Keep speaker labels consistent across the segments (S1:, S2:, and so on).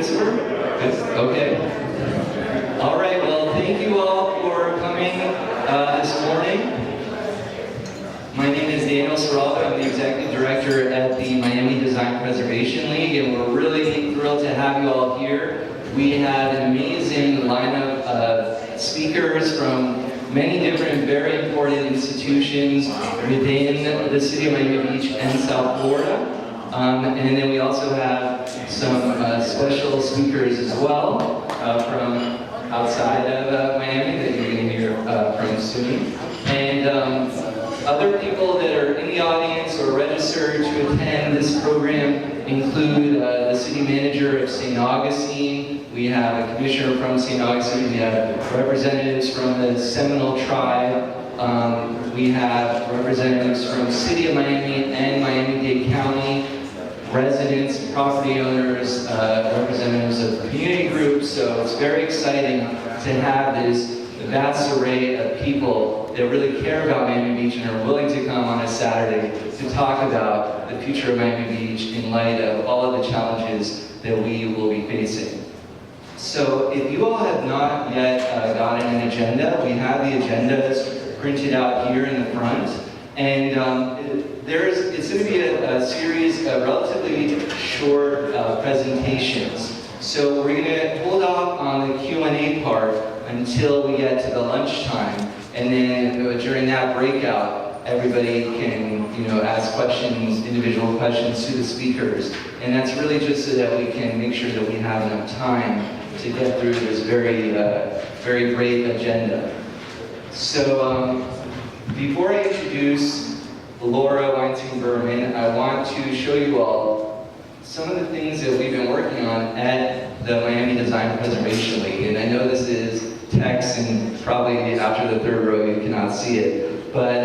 S1: Christopher? Okay. All right, well, thank you all for coming this morning. My name is Daniel Serraldo. I'm the Executive Director at the Miami Design Preservation League, and we're really thrilled to have you all here. We have an amazing lineup of speakers from many different very important institutions within the city of Miami Beach and South Florida. And then we also have some special speakers as well from outside of Miami that you're going to hear from soon. And other people that are in the audience or registered to attend this program include the city manager of St. Augustine. We have a commissioner from St. Augustine. We have representatives from the Seminole tribe. We have representatives from the city of Miami and Miami-Dade County, residents, property owners, representatives of community groups. So it's very exciting to have this vast array of people that really care about Miami Beach and are willing to come on a Saturday to talk about the future of Miami Beach in light of all of the challenges that we will be facing. So if you all have not yet gotten an agenda, we have the agendas printed out here in the front. And it's going to be a series of relatively short presentations. So we're going to hold off on the Q&A part until we get to the lunchtime. And then during that breakout, everybody can ask questions, individual questions to the speakers. And that's really just so that we can make sure that we have enough time to get through this very, very great agenda. So before I introduce Laura Weinstein-Berman, I want to show you all some of the things that we've been working on at the Miami Design Preservation League. And I know this is text, and probably after the third row you cannot see it. But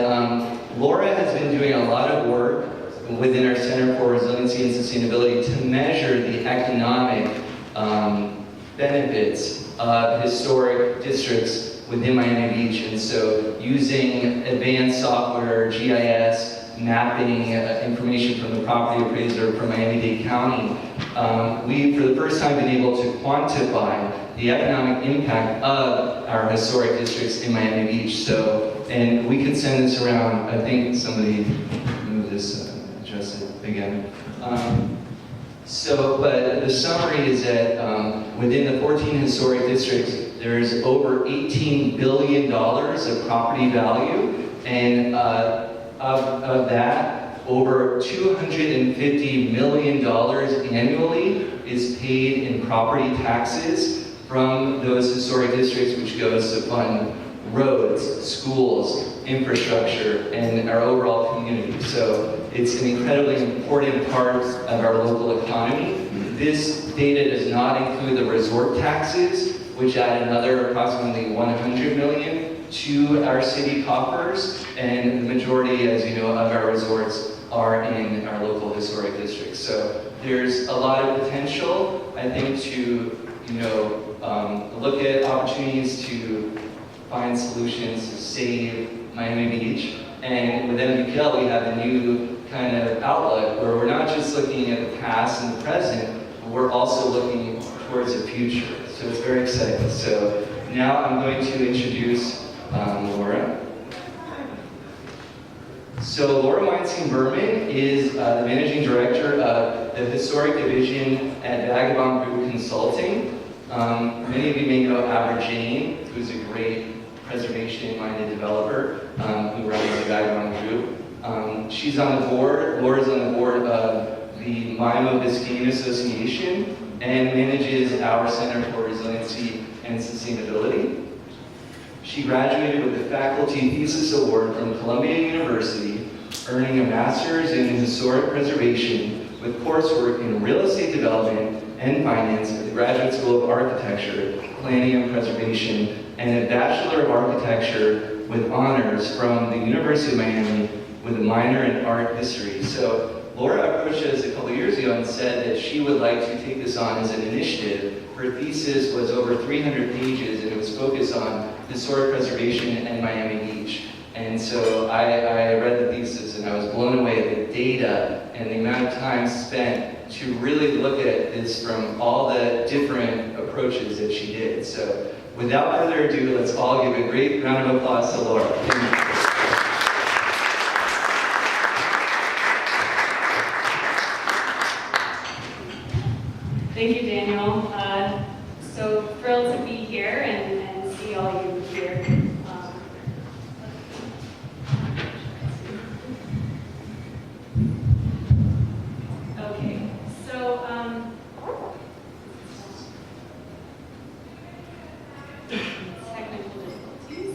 S1: Laura has been doing a lot of work within our Center for Resiliency and Sustainability to measure the economic benefits of historic districts within Miami Beach. And so using advanced software, GIS, mapping information from the property appraiser from Miami-Dade County, we, for the first time, been able to quantify the economic impact of our historic districts in Miami Beach. So, and we can send this around. I think somebody move this, adjust it again. But the summary is that within the 14 historic districts, there's over $18 billion of property value, and of that, over $250 million annually is paid in property taxes from those historic districts, which goes to fund roads, schools, infrastructure, and our overall community. So it's an incredibly important part of our local economy. This data does not include the resort taxes, which add another approximately $100 million to our city coffers, and the majority, as you know, of our resorts are in our local historic districts. So there's a lot of potential, I think, to look at opportunities to find solutions to save Miami Beach. And with MBPL, we have a new kind of outlook where we're not just looking at the past and the present, but we're also looking towards the future. So it's very exciting. So now I'm going to introduce Laura. So Laura Weinstein-Berman is the Managing Director of the Historic Division at Vagabond Group Consulting. Many of you may know Abra Jane, who's a great preservation-minded developer who runs the Vagabond Group. She's on the board, Laura's on the board of the Miami Biscayne Association and manages our Center for Resiliency and Sustainability. She graduated with the Faculty Thesis Award from Columbia University, earning a master's in historic preservation with coursework in real estate development and finance at the Graduate School of Architecture, Planning and Preservation, and a Bachelor of Architecture with honors from the University of Miami with a minor in art history. So Laura approached us a couple years ago and said that she would like to take this on as an initiative. Her thesis was over 300 pages, and it was focused on historic preservation and Miami Beach. And so I read the thesis, and I was blown away at the data and the amount of time spent to really look at this from all the different approaches that she did. So without further ado, let's all give a great round of applause to Laura.
S2: Thank you, Daniel. So thrilled to be here and see all you here. Okay, so technical difficulties.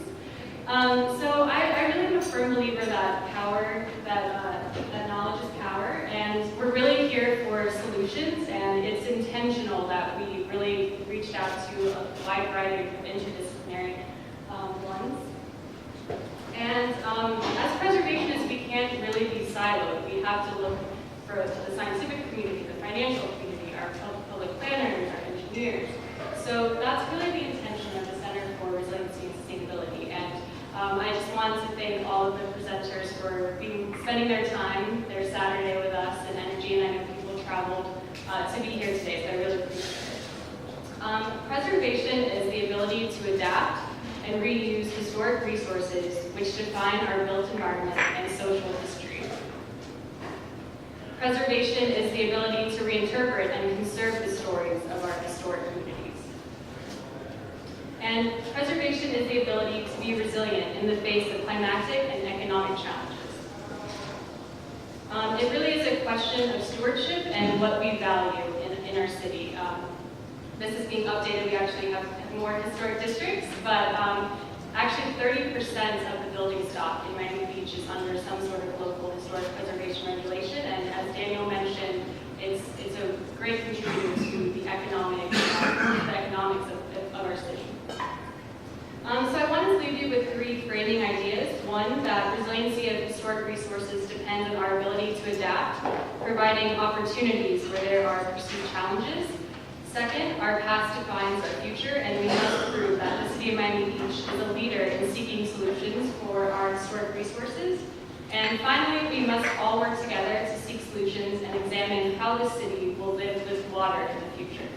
S2: So I really am a firm believer that power, that knowledge is power, and we're really here for solutions, and it's intentional that we really reached out to a wide variety of interdisciplinary ones. And as preservationists, we can't really be siloed. We have to look for the scientific community, the financial community, our public planners, our engineers. So that's really the intention of the Center for Resiliency and Sustainability. And I just want to thank all of the presenters for spending their time, their Saturday with us and energy, and I know people traveled to be here today, so I really appreciate it. Preservation is the ability to adapt and reuse historic resources which define our built environment and social history. Preservation is the ability to reinterpret and conserve the stories of our historic communities. And preservation is the ability to be resilient in the face of climatic and economic challenges. It really is a question of stewardship and what we value in our city. This is being updated. We actually have more historic districts, but actually 30% of the building stock in Miami Beach is under some sort of local historic preservation regulation, and as Daniel mentioned, it's a great contributor to the economics of our city. So I wanted to leave you with 3 framing ideas. One, that resiliency of historic resources depends on our ability to adapt, providing opportunities where there are perceived challenges. Second, our past defines our future, and we must prove that the City of Miami Beach is a leader in seeking solutions for our historic resources. And finally, we must all work together to seek solutions and examine how the city will live with water in the future.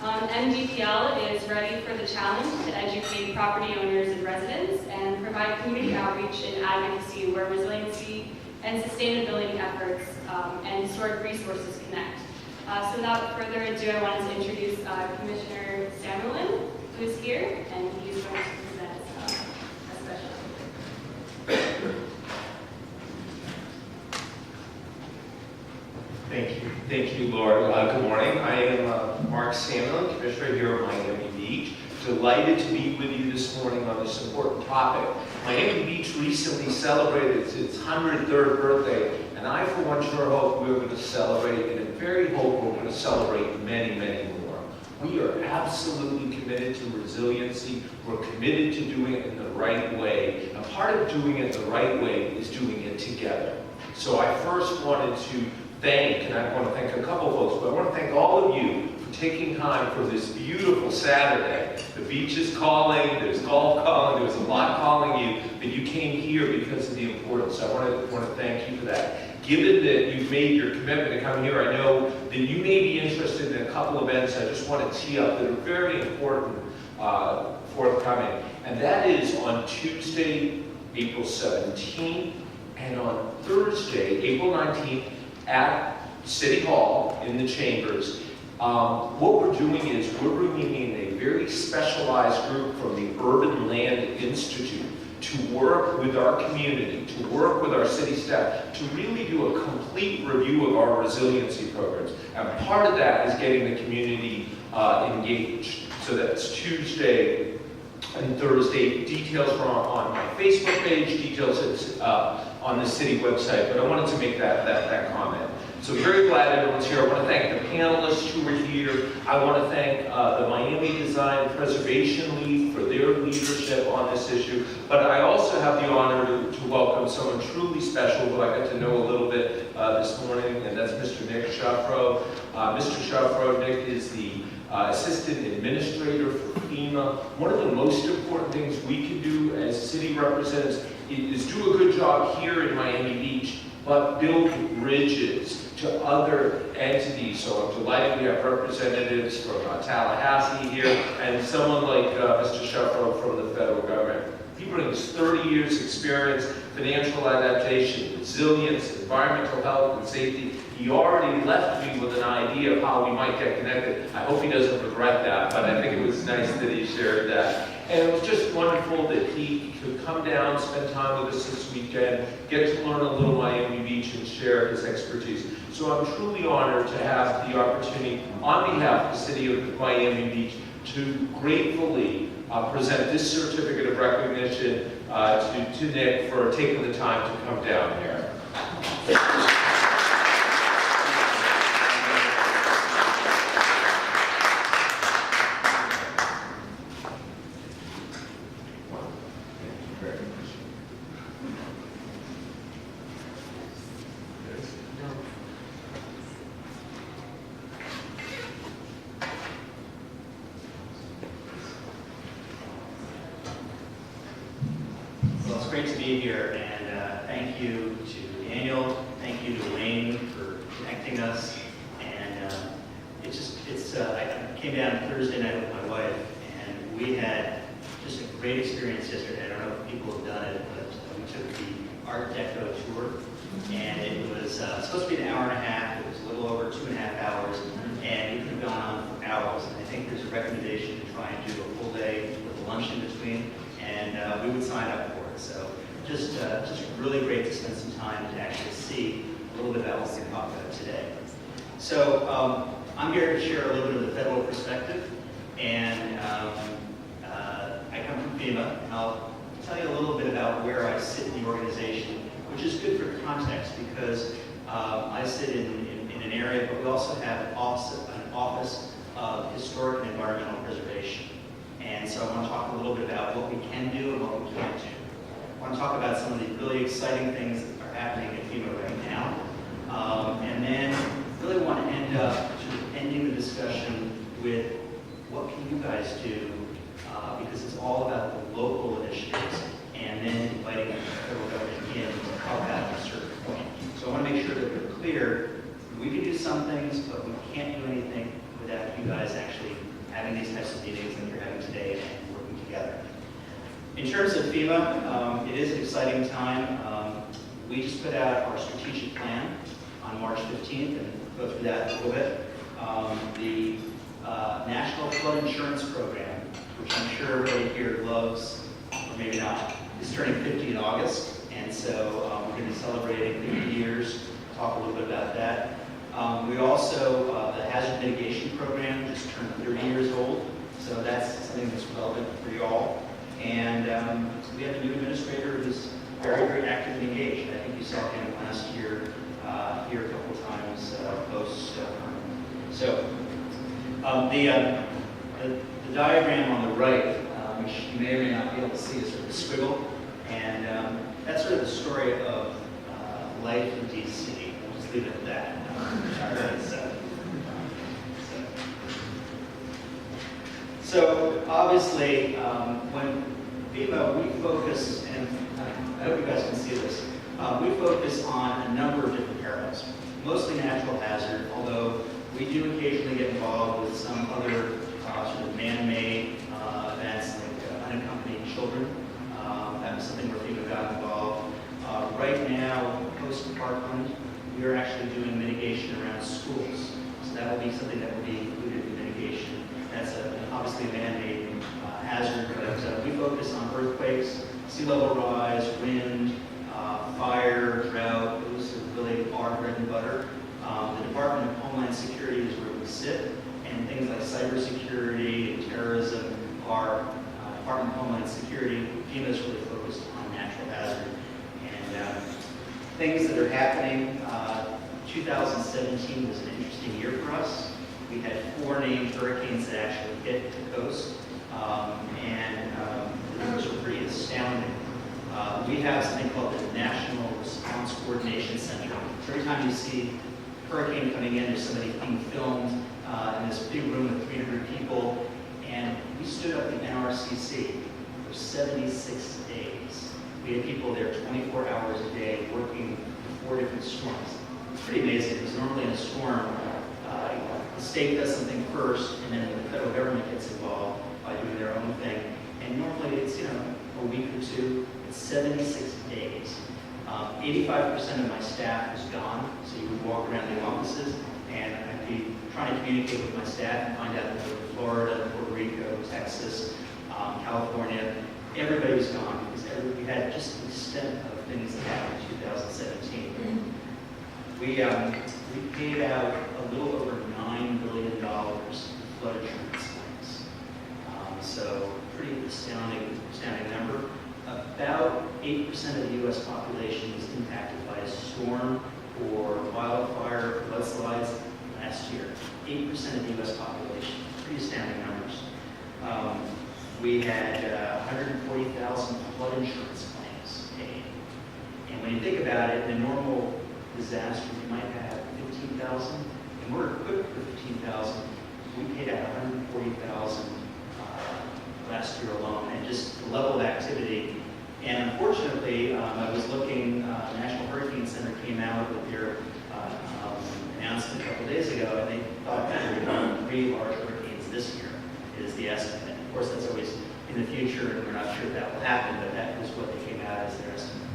S2: MDPL is ready for the challenge to educate property owners and residents and provide community outreach and advocacy where resiliency and sustainability efforts and historic resources connect. So without further ado, I wanted to introduce Commissioner Samuelin, who is here, and he's going to present a special.
S3: Thank you, Laura. Good morning. I am Mark Samuelin, Commissioner here at Miami Beach. Delighted to be with you this morning on this important topic. Miami Beach recently celebrated its 103rd birthday, and I, for one, sure hope we're going to celebrate, and I very hope we're going to celebrate many, many more. We are absolutely committed to resiliency. We're committed to doing it in the right way. And part of doing it the right way is doing it together. So I first wanted to thank, and I want to thank a couple folks, but I want to thank all of you for taking time for this beautiful Saturday. The beach is calling, there's golf calling, there's a lot calling you, but you came here because of the importance. I want to thank you for that. Given that you've made your commitment to come here, I know that you may be interested in a couple events I just want to tee up that are very important forthcoming. And that is on Tuesday, April 17th, and on Thursday, April 19th, at City Hall in the Chambers. What we're doing is we're bringing in a very specialized group from the Urban Land Institute to work with our community, to work with our city staff, to really do a complete review of our resiliency programs. And part of that is getting the community engaged. So that's Tuesday and Thursday. Details are on my Facebook page, details on the city website, but I wanted to make that comment. So very glad everyone's here. I want to thank the panelists who were here. I want to thank the Miami Design Preservation League for their leadership on this issue. But I also have the honor to welcome someone truly special who I got to know a little bit this morning, and that's Mr. Nick Shufro. Mr. Shufro, Nick is the Assistant Administrator for FEMA. One of the most important things we can do as city representatives is do a good job here in Miami Beach, but build bridges to other entities. So I'm delighted we have representatives from Tallahassee here, and someone like Mr. Shufro from the federal government. He brings 30 years experience, financial adaptation, resilience, environmental health and safety. He already left me with an idea of how we might get connected. I hope he doesn't regret that, but I think it was nice that he shared that. And it was just wonderful that he could come down, spend time with us this weekend, get to learn a little Miami Beach and share his expertise. So I'm truly honored to have the opportunity, on behalf of the city of Miami Beach, to gratefully present this certificate of recognition to Nick for taking the time to come down here.
S4: Well, it's great to be here, and thank you to Daniel, thank you to Wayne for connecting us, and I came down Thursday night with my wife, and we had just a great experience yesterday. I don't know if people have done it, but we took the Art Deco tour, and it was supposed to be an hour and a half. It was a little over 2.5 hours, and it could have gone on for hours. And I think there's a recommendation to try and do a full day with a lunch in between, and we would sign up for it. So just really great to spend some time to actually see a little bit about what we're going to talk about today. So I'm here to share a little bit of the federal perspective, and I come from FEMA, and I'll tell you a little bit about where I sit in the organization, which is good for context because I sit in an area, but we also have an office of historic and environmental preservation. And so I want to talk a little bit about what we can do and what we can't do. I want to talk about some of the really exciting things that are happening at FEMA right now. And then really want to end up sort of ending the discussion with what can you guys do, because it's all about the local initiatives, and then inviting the federal government in to help out at a certain point. So I want to make sure that we're clear. We can do some things, but we can't do anything without you guys actually having these types of meetings that you're having today and working together. In terms of FEMA, it is an exciting time. We just put out our strategic plan on March 15th, and go through that a little bit. The National Flood Insurance Program, which I'm sure everybody here loves, or maybe not, is turning 50 in August, and so we're going to be celebrating 50 years. Talk a little bit about that. We also, the Hazard Mitigation Program just turned 30 years old, so that's something that's relevant for you all. And we have a new administrator who's very, very active and engaged. I think you saw him last year here a couple of times post. So the diagram on the right, which you may or may not be able to see, is sort of a squiggle, and that's sort of the story of life in DC. We'll just leave it at that. So obviously, when FEMA, we focus, and I hope you guys can see this, we focus on a number of different perils, mostly natural hazard, although we do occasionally get involved with some other sort of man-made events like unaccompanied children. That was something where FEMA got involved. Right now, post-Parkland, we are actually doing mitigation around schools. So that will be something that will be included in mitigation. That's obviously a man-made hazard, but we focus on earthquakes, sea level rise, wind, fire, drought. Those are really our bread and butter. The Department of Homeland Security is where we sit, and things like cybersecurity and terrorism are Department of Homeland Security. FEMA is really focused on natural hazard. And things that are happening, 2017 was an interesting year for us. We had 4 named hurricanes that actually hit the coast, and the numbers were pretty astounding. We have something called the National Response Coordination Center. So every time you see a hurricane coming in, there's somebody being filmed in this big room with 300 people, and we stood up the NRCC for 76 days. We had people there 24 hours a day working 4 different storms. It's pretty amazing because normally in a storm, the state does something first, and then the federal government gets involved by doing their own thing. And normally it's, a week or two. It's 76 days. 85% of my staff is gone, so you would walk around the offices, and I'd be trying to communicate with my staff and find out that Florida, Puerto Rico, Texas, California, everybody was gone because we had just the extent of things that happened in 2017. We paid out a little over $9 billion in flood insurance claims. So pretty astounding number. About 8% of the U.S. population was impacted by a storm or wildfire, mudslides last year. 8% of the U.S. population. Pretty astounding numbers. We had 140,000 flood insurance claims paid. And when you think about it, in a normal disaster, you might have 15,000, and we're equipped for 15,000. We paid out 140,000 last year alone, and just the level of activity. And unfortunately, I was looking, the National Hurricane Center came out with their announcement a couple days ago, and they thought that there would be 3 large hurricanes this year, is the estimate. And of course, that's always in the future, and we're not sure if that will happen, but that was what they came out as their estimate.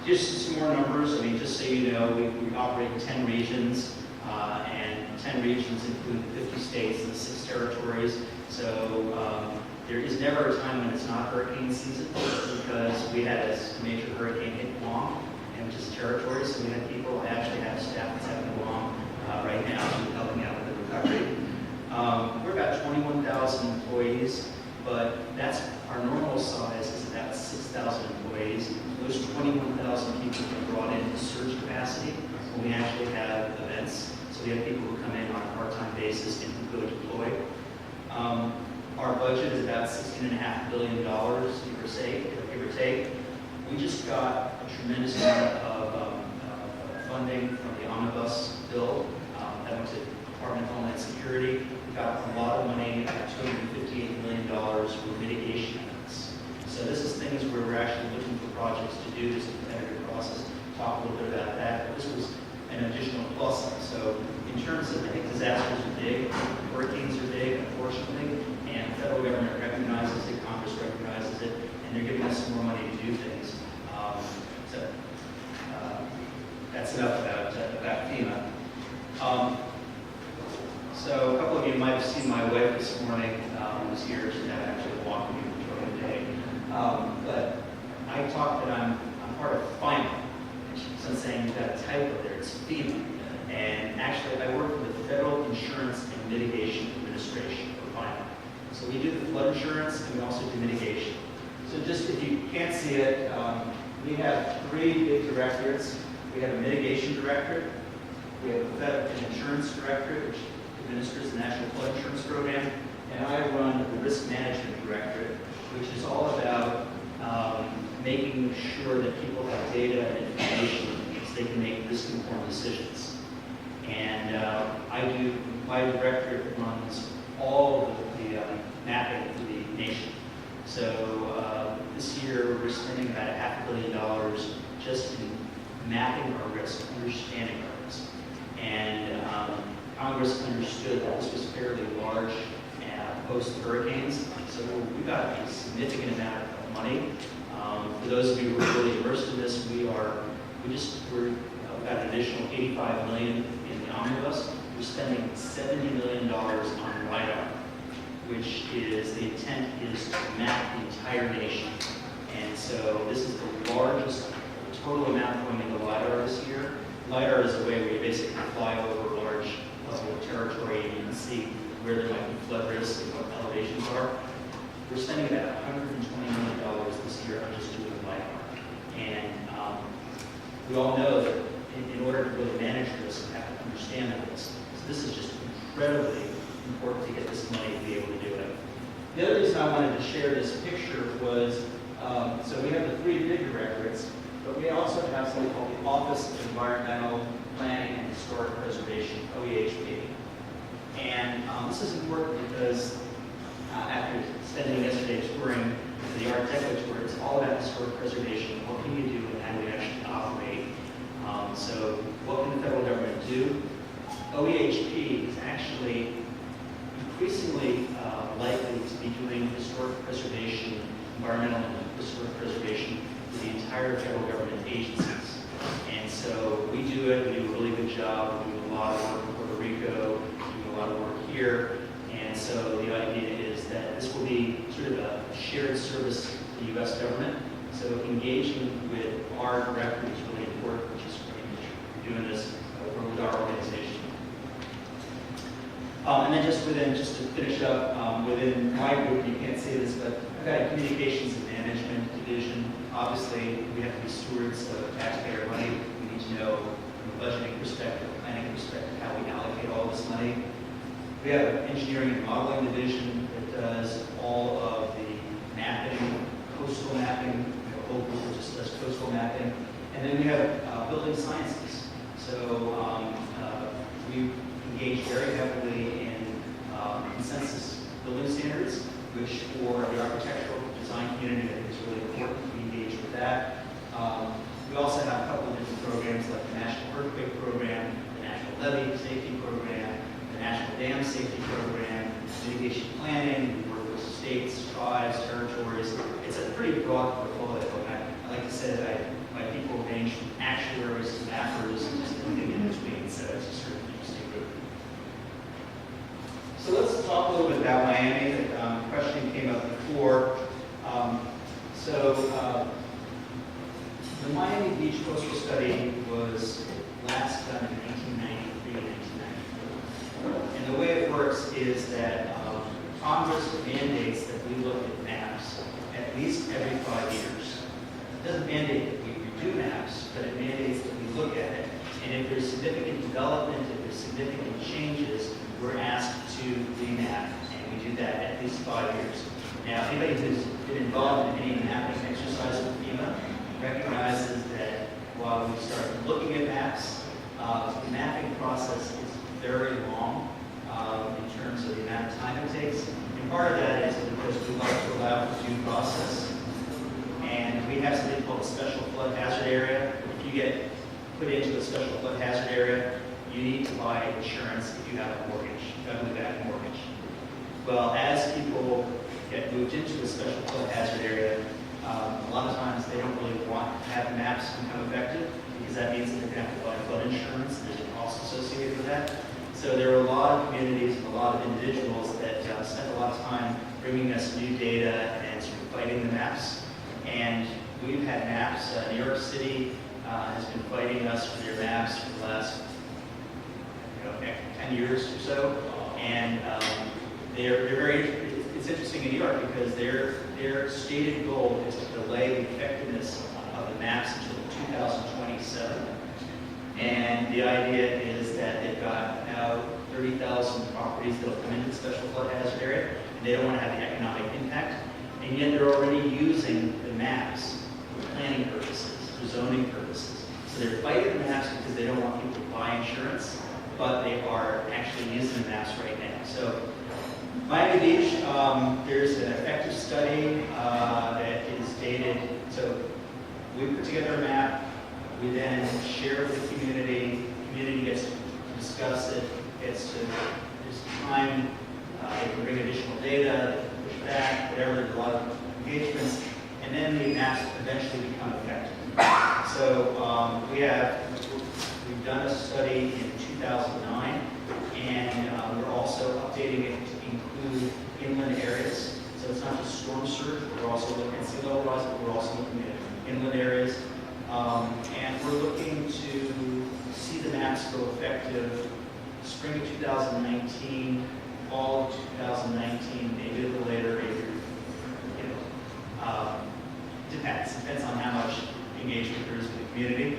S4: Just some more numbers. I mean, just so you know, we operate in 10 regions, and 10 regions include 50 states and 6 territories. So there is never a time when it's not hurricane season, because we had a major hurricane hit Guam, and which is territory. So we have people, I actually have staff that's having Guam right now, helping out with the recovery. We're about 21,000 employees, but that's our normal size is about 6,000 employees. Those 21,000 people are brought into surge capacity when we actually have events. So we have people who come in on a part-time basis and who go deploy. Our budget is about $16.5 billion, give or take. We just got a tremendous amount of funding from the omnibus bill that went to the Department of Homeland Security. We got a lot of money, about $258 million for mitigation efforts. So this is things where we're actually looking for projects to do this competitive process. Talk a little bit about that. But this was an additional plus. So in terms of, I think disasters are big, hurricanes are big, unfortunately, and the federal government recognizes it, Congress recognizes it, and they're giving us more money to do things. That's enough about FEMA. So a couple of you might have seen my wife this morning, who's here. She's not actually walking me through the day. But I talked that I'm part of FIMA. So I'm saying you've got a typo there, it's FEMA. And actually I work for the Federal Insurance and Mitigation Administration, or FIMA. So we do the flood insurance and we also do mitigation. So just if you can't see it, we have 3 big directorates. We have a mitigation directorate. We have a federal insurance directorate, which administers the National Flood Insurance Program. And I run the risk management directorate, which is all about making sure that people have data and information so they can make risk-informed decisions. And my directorate runs all of the mapping for the nation. So this year we're spending about $500 million just in mapping our risk, understanding our risk. And Congress understood that this was fairly large post-hurricanes, so we got a significant amount of money. For those of you who are really immersed in this, we've got an additional $85 million in the omnibus. We're spending $70 million on LiDAR, which is, the intent is to map the entire nation. And so this is the largest total amount going into LiDAR this year. LiDAR is a way where you basically fly over a large level of territory and you can see where there might be flood risk and what elevations are. We're spending about $120 million this year on just doing LiDAR. And we all know that in order to really manage risk, you have to understand the risk. So this is just incredibly important to get this money to be able to do it. The other reason I wanted to share this picture was, so we have the 3 big directorates, but we also have something called the Office of Environmental Planning and Historic Preservation, OEHP. And this is important because after spending yesterday touring the Art Deco tour, it's all about historic preservation. What can you do with how we actually operate. So what can the federal government do? OEHP is actually increasingly likely to be doing historic preservation, environmental and historic preservation for the entire federal government agencies. And so we do it, we do a really good job, we do a lot of work in Puerto Rico, we do a lot of work here. And so the idea is that this will be sort of a shared service to the U.S. government. So engaging with our director is really important, which is great. We're doing this with our organization. And then just to finish up, within my group, you can't see this, but I've got a communications and management division. Obviously, we have to be stewards of taxpayer money. We need to know from a budgeting perspective, planning perspective, how we allocate all this money. We have an engineering and modeling division that does all of the mapping, coastal mapping. We have a whole group that just does coastal mapping. And then we have building sciences. So we engage very heavily in consensus building standards, which for the architectural design community I think is really important. We engage with that. We also have a couple of different programs like the National Earthquake Program, the National Levee Safety Program, the National Dam Safety Program, mitigation planning. We work with states, tribes, territories. It's a pretty broad portfolio. I like to say that my people range from actuaries to mappers and just everything in between. So it's just sort of an interesting group. So let's talk a little bit about Miami. The question came up before. The Miami Beach Coastal Study was last done in 1993 and 1994. And the way it works is that Congress mandates that we look at maps at least every 5 years. It doesn't mandate that we redo maps, but it mandates that we look at it. And if there's significant development, if there's significant changes, we're asked to remap, and we do that at least 5 years. Now, anybody who's been involved in any mapping exercise with FEMA recognizes that while we start looking at maps, the mapping process is very long in terms of the amount of time it takes. And part of that is because we like to allow for due process. And we have something called a special flood hazard area. If you get put into a special flood hazard area, you need to buy insurance if you have a mortgage, federally backed mortgage. Well, as people get moved into a special flood hazard area, a lot of times they don't really want to have maps become effective because that means that they're going to have to buy flood insurance. There's a cost associated with that. So there are a lot of communities and a lot of individuals that spend a lot of time bringing us new data and sort of fighting the maps. And we've had maps. New York City has been fighting us for their maps for the last 10 years or so. And they're very, it's interesting in New York because their stated goal is to delay the effectiveness of the maps until 2027. And the idea is that they've got now 30,000 properties that will come into the special flood hazard area, and they don't want to have the economic impact. And yet they're already using the maps for planning purposes, for zoning purposes. So they're fighting the maps because they don't want people to buy insurance, but they are actually using the maps right now. So Miami Beach, there's an effective study that is dated. So we put together a map. We then share it with the community. The community gets to discuss it, gets to, there's time, they can bring additional data, they can push back, whatever, there's a lot of engagements, and then the maps eventually become effective. So we've done a study in 2009, and we're also updating it to include inland areas. So it's not just storm surge, we're also looking at sea level rise, but we're also looking at inland areas. And we're looking to see the maps go effective spring of 2019, fall of 2019, maybe a little later, maybe, depends on how much engagement there is with the community.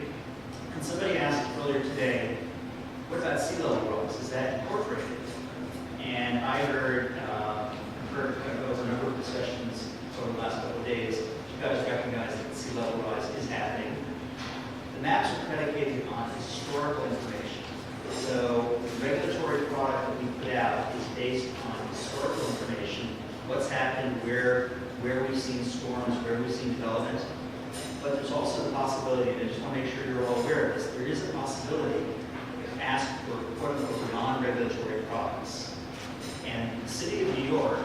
S4: And somebody asked earlier today, what about sea level rise? Is that incorporated? And I heard there was a number of discussions over the last couple of days. You guys recognize that sea level rise is happening. The maps are predicated on historical information. So the regulatory product that we put out is based on historical information, what's happened, where we've seen storms, where we've seen development. but there's also the possibility, and I just want to make sure you're all aware of this, there is a possibility to ask for quote-unquote non-regulatory products. And the city of New York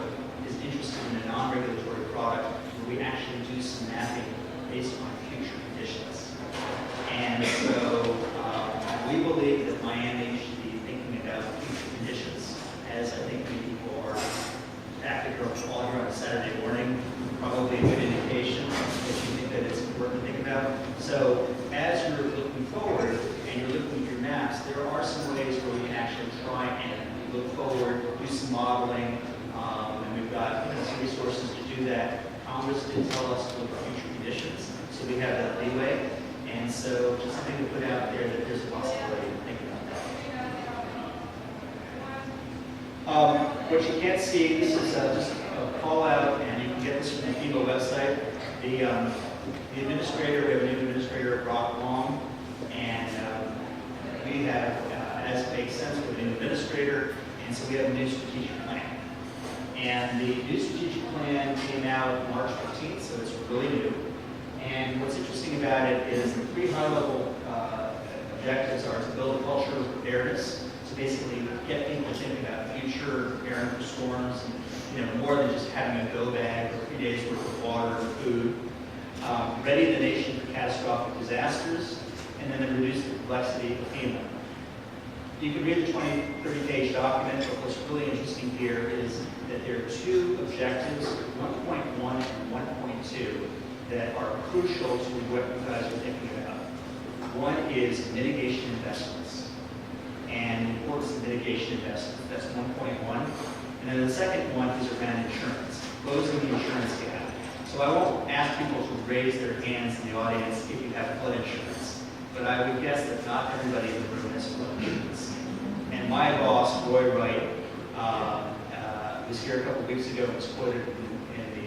S4: is interested in a non-regulatory product where we actually do some mapping based on future conditions. And so we believe that Miami should be thinking about future conditions, as I think many people are active or all here on a Saturday morning, probably a good indication that you think that it's important to think about. So as you're looking forward and you're looking at your maps, there are some ways where we can actually try and look forward, do some modeling, and we've got some resources to do that. Congress did tell us to look at future conditions, so we have that leeway. And so just something to put out there that there's a possibility to think about that. What you can't see, this is just a call out, and you can get this from the FEMA website. The administrator, we have a new administrator, Brock Long, and we have, as it makes sense, we have a new administrator, and so we have a new strategic plan. And the new strategic plan came out March 15th, so it's really new. And what's interesting about it is the three high-level objectives are to build a culture of preparedness, to basically get people to think about future preparing for storms, and, more than just having a go bag or 3 days worth of water and food. Ready the nation for catastrophic disasters, and then reduce the complexity of FEMA. You can read the 30-page document, but what's really interesting here is that there are two objectives, 1.1 and 1.2, that are crucial to what you guys are thinking about. One is mitigation investments, and the importance of mitigation investments. That's 1.1. And then the second one is around insurance, closing the insurance gap. So I won't ask people to raise their hands in the audience if you have flood insurance, but I would guess that not everybody in the room has flood insurance. And my boss, Roy Wright, was here a couple weeks ago and was quoted in the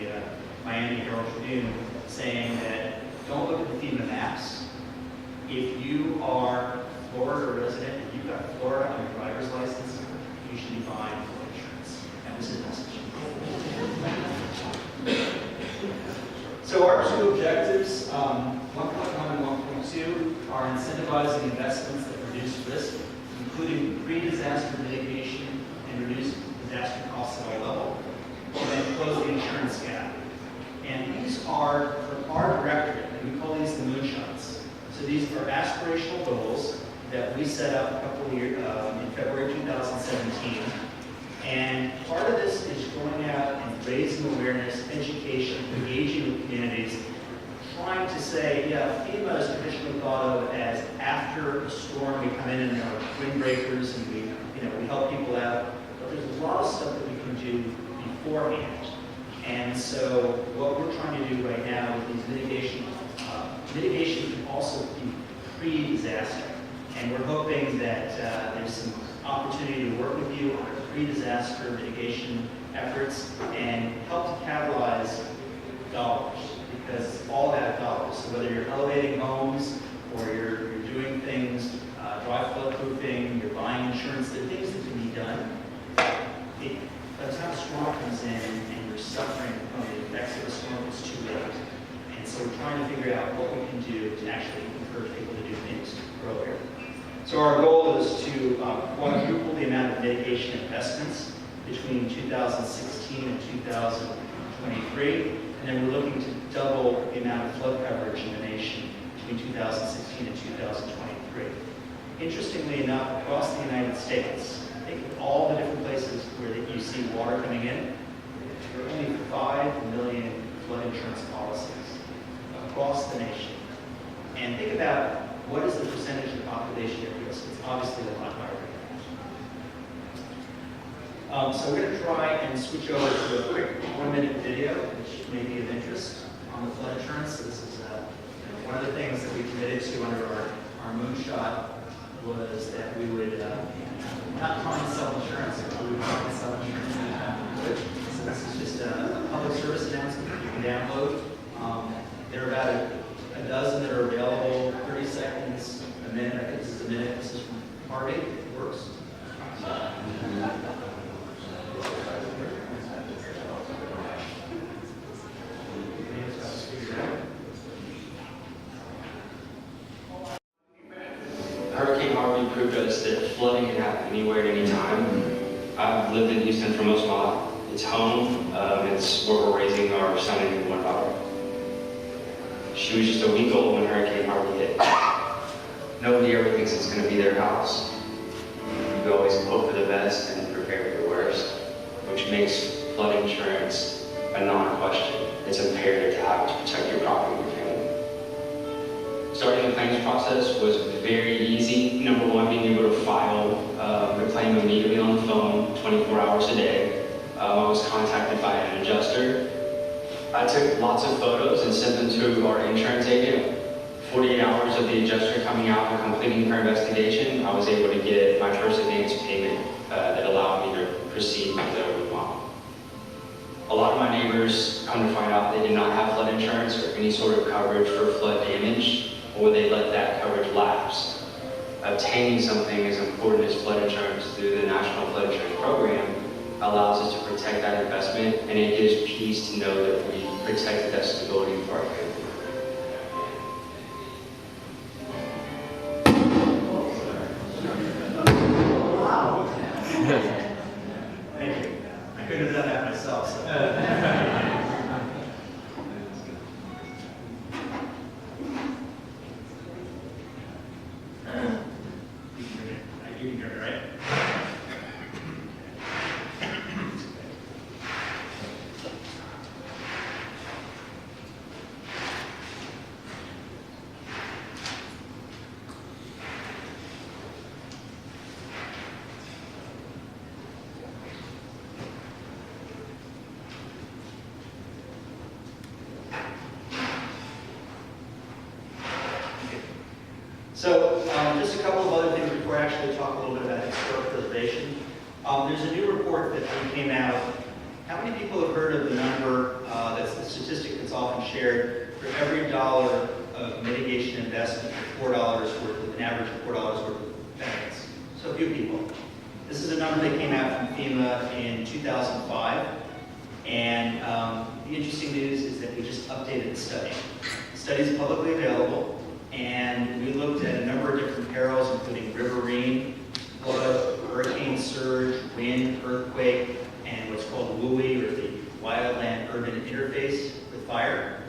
S4: Miami Herald Tribune saying that don't look at the FEMA maps. If you are a Florida resident and you've got Florida on your driver's license, you should be buying flood insurance. That was his message. So our two objectives, 1.1 and 1.2, are incentivizing investments that reduce risk, including pre-disaster mitigation and reduce disaster costs at all levels, and then close the insurance gap. And these are from our directorate, and we call these the Moonshots. So these are aspirational goals that we set up a couple of years in February 2017. And part of this is going out and raising awareness, education, engaging with communities, trying to say, yeah, FEMA is traditionally thought of as after a storm, we come in and there are windbreakers and we help people out. But there's a lot of stuff that we can do beforehand. And so what we're trying to do right now with these mitigation can also be pre-disaster. And we're hoping that there's some opportunity to work with you on our pre-disaster mitigation efforts and help to catalyze dollars, because it's all about dollars. So whether you're elevating homes or you're doing things, dry flood proofing, you're buying insurance, there are things that can be done. By the time the storm comes in and you're suffering from the effects of the storm, it's too late. And so we're trying to figure out what we can do to actually encourage people to do things earlier. So our goal is to quadruple the amount of mitigation investments between 2016 and 2023, and then we're looking to double the amount of flood coverage in the nation between 2016 and 2023. Interestingly enough, across the United States, think of all the different places where you see water coming in, there are only 5 million flood insurance policies across the nation. And think about what is the percentage of the population at risk. It's obviously a lot higher than that. So we're going to try and switch over to a quick 1-minute video, which may be of interest on the flood insurance. So this is one of the things that we committed to under our moonshot was that we would not try and sell insurance, but we would try and sell insurance anytime we could. So this is just a public service announcement that you can download. There are about a dozen that are available, 30 seconds, a minute. I think this is a minute. This is from Harvey. It works.
S5: Hurricane Harvey proved to us that flooding can happen anywhere at any time. I've lived in Houston for most of my life. It's home. It's where we're raising our son and one daughter. She was just a week old when Hurricane Harvey hit. Nobody ever thinks it's going to be their house. You always hope for the best and prepare for the worst, which makes flood insurance a non-question. It's imperative to have to protect your property and your family. Starting the claims process was very easy. Number one, being able to file the claim immediately on the phone, 24 hours a day. I was contacted by an adjuster. I took lots of photos and sent them to our insurance agent. 48 hours of the adjuster coming out and completing her investigation, I was able to get my first advance payment that allowed me to proceed with the remodel. A lot of my neighbors come to find out they did not have flood insurance or any sort of coverage for flood damage, or they let that coverage lapse. Obtaining something as important as flood insurance through the National Flood Insurance Program allows us to protect that investment, and it gives peace to know that we protected that stability for our family.
S4: Thank you. I could have done that myself. So. You can hear me, right? So just a couple of other things before I actually talk a little bit about historic preservation. There's a new report that came out. How many people have heard of the number, that's the statistic that's often shared, for every dollar of mitigation investment for $4 worth, an average of $4 worth of benefits? So a few people. This is a number that came out from FEMA in 2005. And the interesting news is that we just updated the study. The study is publicly available. And we looked at a number of different perils, including riverine, flood, hurricane surge, wind, earthquake, and what's called WUI, or the wildland-urban interface with fire.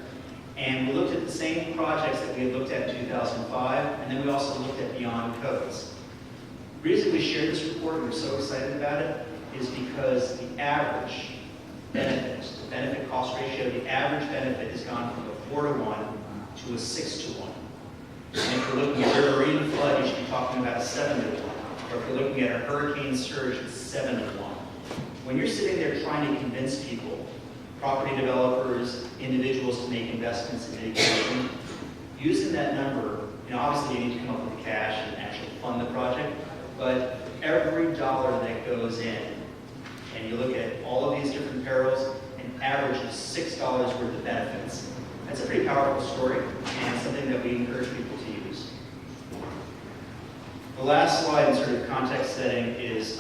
S4: And we looked at the same projects that we had looked at in 2005, and then we also looked at beyond codes. The reason we shared this report, and we're so excited about it, is because the average benefit, the benefit cost ratio, the average benefit has gone from a 4-to-1 to a 6-to-1. And if we're looking at riverine flood, you should be talking about a 7-to-1. Or if we're looking at a hurricane surge, it's 7-to-1. When you're sitting there trying to convince people, property developers, individuals to make investments in mitigation, using that number, obviously you need to come up with the cash and actually fund the project, but every dollar that goes in, and you look at all of these different perils, an average of $6 worth of benefits. That's a pretty powerful story, and something that we encourage people to use. The last slide in sort of context setting is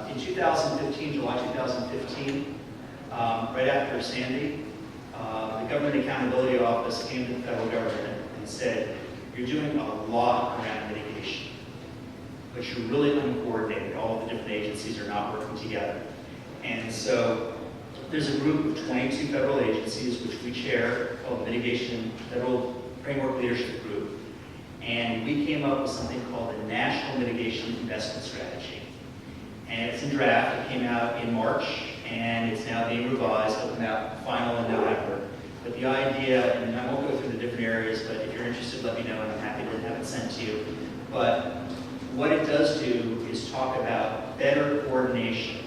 S4: in 2015, July 2015, right after Sandy, the Government Accountability Office came to the federal government and said, you're doing a lot around mitigation, but you're really uncoordinated. All of the different agencies are not working together. And so there's a group of 22 federal agencies, which we chair, called the Mitigation Federal Framework Leadership Group. And we came up with something called the National Mitigation Investment Strategy. And it's in draft. It came out in March, and it's now being revised. It'll come out final in November. But the idea, and I won't go through the different areas, but if you're interested, let me know, and I'm happy to have it sent to you. But what it does do is talk about better coordination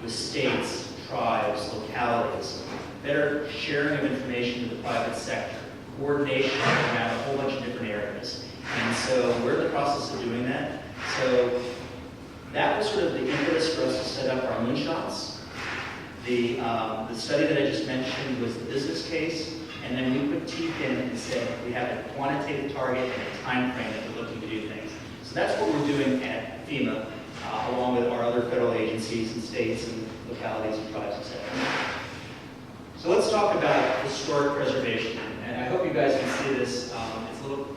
S4: with states, tribes, localities, better sharing of information to the private sector, coordination around a whole bunch of different areas. And so we're in the process of doing that. So that was sort of the impetus for us to set up our Moonshots. The study that I just mentioned was the business case, and then we put teeth in and said we have a quantitative target and a time frame that we're looking to do things. So that's what we're doing at FEMA, along with our other federal agencies and states and localities and tribes, etc. So let's talk about historic preservation. And I hope you guys can see this. It's a little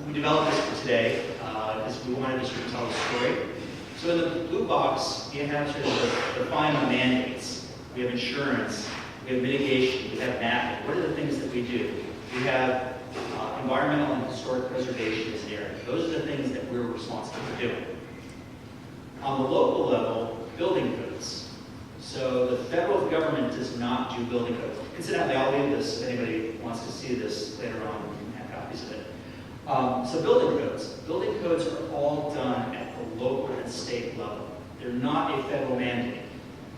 S4: we developed this for today because we wanted to sort of tell the story. So in the blue box, you have sort of the FIMA mandates. We have insurance, we have mitigation, we have mapping. What are the things that we do? We have environmental and historic preservation as an area. Those are the things that we're responsible for doing. On the local level, building codes. So the federal government does not do building codes. Incidentally, I'll leave this if anybody wants to see this later on. You can have copies of it. So building codes. Building codes are all done at the local and state level. They're not a federal mandate.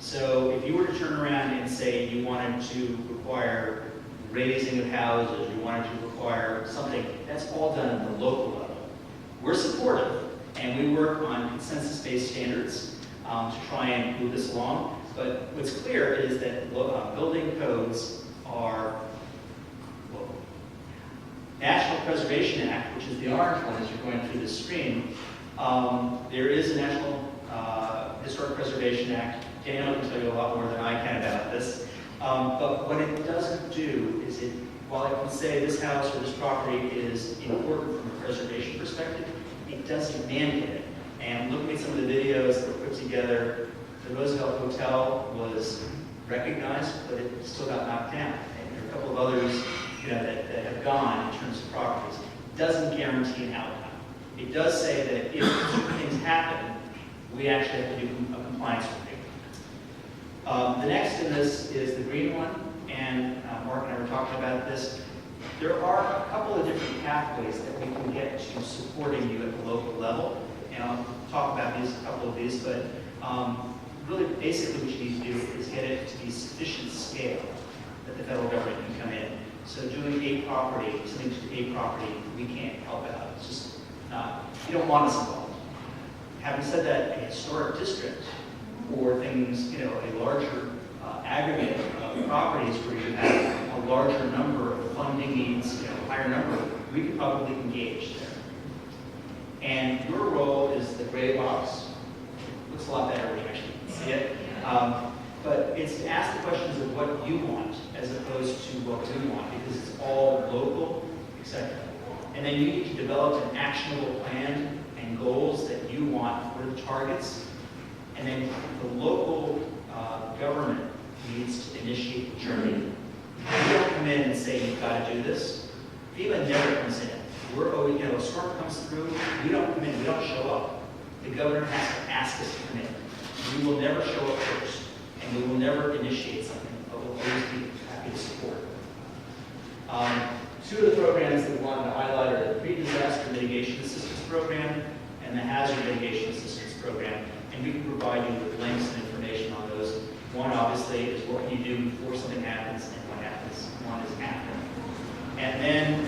S4: So if you were to turn around and say you wanted to require raising of houses, you wanted to require something, that's all done at the local level. We're supportive, and we work on consensus-based standards to try and move this along. But what's clear is that building codes are local. National Preservation Act, which is the orange one as you're going through the screen, there is a National Historic Preservation Act. Daniel can tell you a lot more than I can about this. But what it doesn't do is while it can say this house or this property is important from a preservation perspective, it doesn't mandate it. And looking at some of the videos that were put together, the Roosevelt Hotel was recognized, but it still got knocked down. And there are a couple of others that have gone in terms of properties. It doesn't guarantee an outcome. It does say that if certain things happen, we actually have to do a compliance review. The next in this is the green one, and Mark and I were talking about this. There are a couple of different pathways that we can get to supporting you at the local level, and I'll talk about a couple of these, but really basically what you need to do is get it to be sufficient scale that the federal government can come in. So doing a property, something to a property, we can't help out. It's just not, you don't want us involved. Having said that, a historic district or things, a larger aggregate of properties where you have a larger number of funding needs, higher number, we could probably engage there. And your role is the gray box. Looks a lot better when you actually see it. But it's to ask the questions of what you want as opposed to what we want, because it's all local, etc. And then you need to develop an actionable plan and goals that you want for the targets. And then the local government needs to initiate the journey. We don't come in and say, you've got to do this. FEMA never comes in. We're always, a storm comes through, we don't come in, we don't show up. The governor has to ask us to come in. We will never show up first, and we will never initiate something, but we'll always be happy to support. Two of the programs that we wanted to highlight are the Pre-Disaster Mitigation Assistance Program and the Hazard Mitigation Assistance Program. And we can provide you with links and information on those. One, obviously, is what can you do before something happens, and what happens, one is after. And then,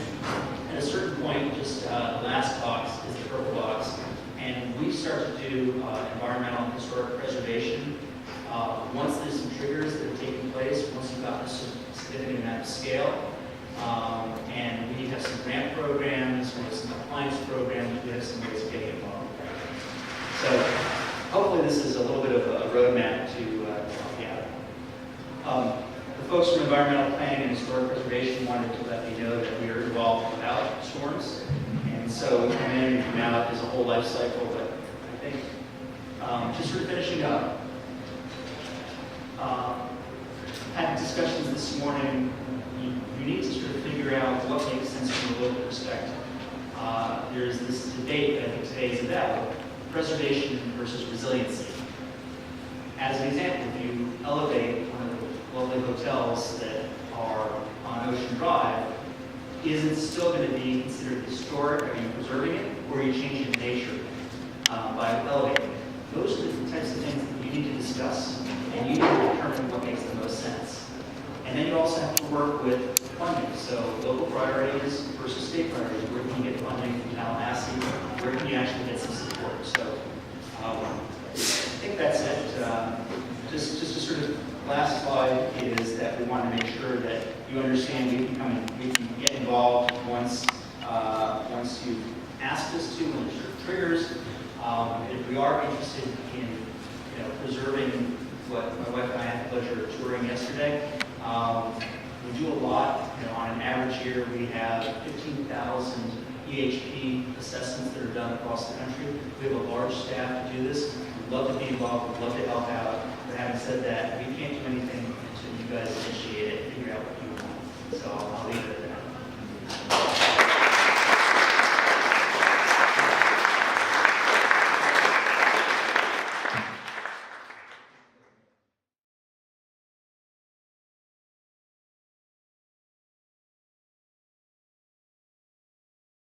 S4: at a certain point, just the last box is the purple box, and we start to do environmental and historic preservation. Once there's some triggers that are taking place, once you've got a significant amount of scale, and we have some grant programs, we have some compliance programs, we have some ways of getting involved. So, hopefully this is a little bit of a roadmap to help you out. The folks from environmental planning and historic preservation wanted to let me know that we are involved without storms. And so we come in and come out, there's a whole life cycle, but I think just sort of finishing up. Had discussions this morning. You need to sort of figure out what makes sense from a local perspective. There's this debate that I think today is about preservation versus resiliency. As an example, if you elevate one of the lovely hotels that are on Ocean Drive, is it still going to be considered historic? Are you preserving it, or are you changing the nature by elevating it? Those are the types of things that you need to discuss, and you need to determine what makes the most sense. And then you also have to work with funding. So local priorities versus state priorities. Where can you get funding from Tallahassee? Where can you actually get some support? So I think that's it. Just a sort of last slide is that we want to make sure that you understand we can get involved once you ask us to, when there's triggers. If we are interested in preserving what my wife and I had the pleasure of touring yesterday. We do a lot. On an average year, we have 15,000
S6: EHP assessments that are done across the country. We have a large staff to do this. We'd love to be involved. We'd love to help out. But having said that, we can't do